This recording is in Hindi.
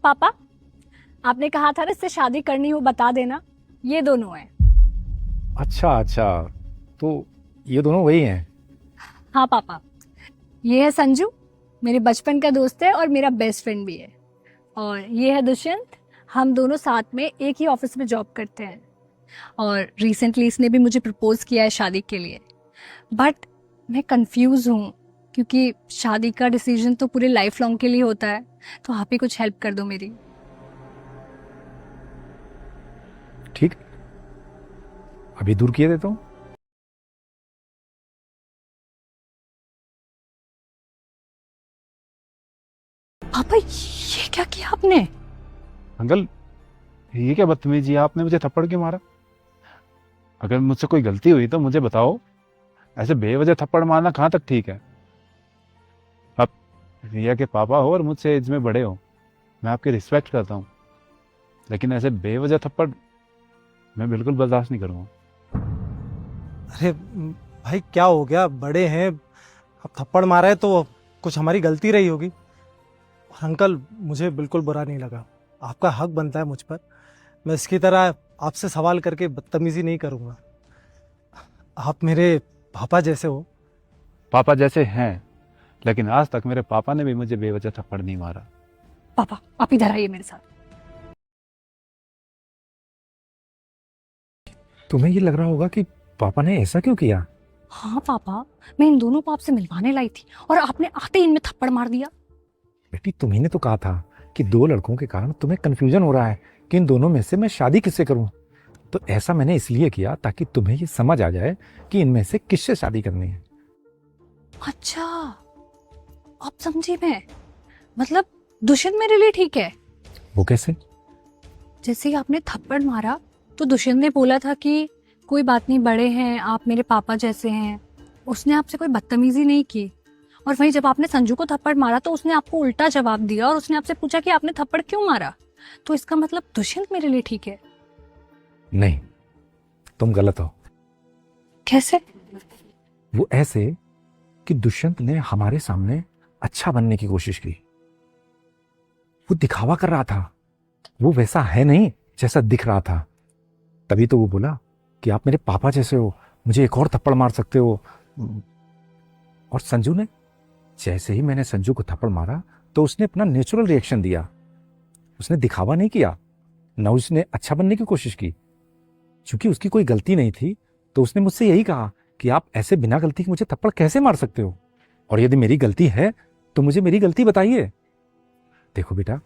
पापा, आपने कहा था ना इससे शादी करनी हो बता देना। ये दोनों हैं। अच्छा अच्छा, तो ये दोनों वही हैं। हाँ पापा, ये है संजू, मेरे बचपन का दोस्त है और मेरा बेस्ट फ्रेंड भी है। और ये है दुष्यंत, हम दोनों साथ में एक ही ऑफिस में जॉब करते हैं। और रिसेंटली इसने भी मुझे प्रपोज किया है शादी के लिए। बट मैं कंफ्यूज हूँ, क्योंकि शादी का डिसीजन तो पूरे लाइफ लॉन्ग के लिए होता है। तो आप ही कुछ हेल्प कर दो मेरी। ठीक, अभी दूर किए देता हूँ। पापा ये क्या किया आपने? अंकल, ये क्या बदतमीजी है, आपने मुझे थप्पड़ क्यों मारा? अगर मुझसे कोई गलती हुई तो मुझे बताओ। ऐसे बेवजह थप्पड़ मारना कहाँ तक ठीक है? आप रिया के पापा हो और मुझसे एज में बड़े हो, मैं आपकी रिस्पेक्ट करता हूँ, लेकिन ऐसे बेवजह थप्पड़ मैं बिल्कुल बर्दाश्त नहीं करूँगा। अरे भाई क्या हो गया, बड़े हैं, अब थप्पड़ मारा है तो कुछ हमारी गलती रही होगी। और अंकल मुझे बिल्कुल बुरा नहीं लगा, आपका हक बनता है मुझ पर। मैं इसकी तरह आपसे सवाल करके बदतमीजी नहीं करूँगा। आप मेरे पापा जैसे हो। पापा जैसे हैं, लेकिन आज तक मेरे पापा ने भी मुझे बेवजह थप्पड़ नहीं मारा। पापा आप इधर आइए मेरे साथ। तुम्हें ये लग रहा होगा कि पापा ने ऐसा क्यों किया? हाँ पापा, मैं इन दोनों को आपसे मिलवाने लाई थी और आपने आते ही इनमें थप्पड़ मार दिया। बेटी, तुम्ही ने तो कहा था कि दो लड़कों के कारण तुम्हें कंफ्यूजन हो रहा है कि इन दोनों में से मैं शादी किससे करूं। तो ऐसा मैंने इसलिए किया ताकि तुम्हें ये समझ आ जाए कि इनमें से किससे शादी करनी है। अच्छा, आप समझी मैं, मतलब दुष्यंत मेरे लिए ठीक है। वो कैसे? जैसे ही आपने थप्पड़ मारा तो दुष्यंत ने बोला था कि कोई बात नहीं, बड़े हैं आप, मेरे पापा जैसे हैं। उसने आपसे कोई बदतमीजी नहीं की। और वहीं जब आपने संजू को थप्पड़ मारा तो उसने आपको उल्टा जवाब दिया और उसने आपसे पूछा कि आपने थप्पड़ क्यों मारा। तो इसका मतलब दुष्यंत मेरे लिए ठीक है। नहीं, तुम गलत हो। कैसे? वो ऐसे कि दुष्यंत ने हमारे सामने अच्छा बनने की कोशिश की। वो दिखावा कर रहा था, वो वैसा है नहीं जैसा दिख रहा था। तभी तो वो बोला कि आप मेरे पापा जैसे हो, मुझे एक और थप्पड़ मार सकते हो। और संजू ने, जैसे ही मैंने संजू को थप्पड़ मारा तो उसने अपना नेचुरल रिएक्शन दिया। उसने दिखावा नहीं किया, न उसने अच्छा बनने की कोशिश की। क्योंकि उसकी कोई गलती नहीं थी तो उसने मुझसे यही कहा कि आप ऐसे बिना गलती के मुझे थप्पड़ कैसे मार सकते हो, और यदि मेरी गलती है तो मुझे मेरी गलती बताइए। देखो बेटा,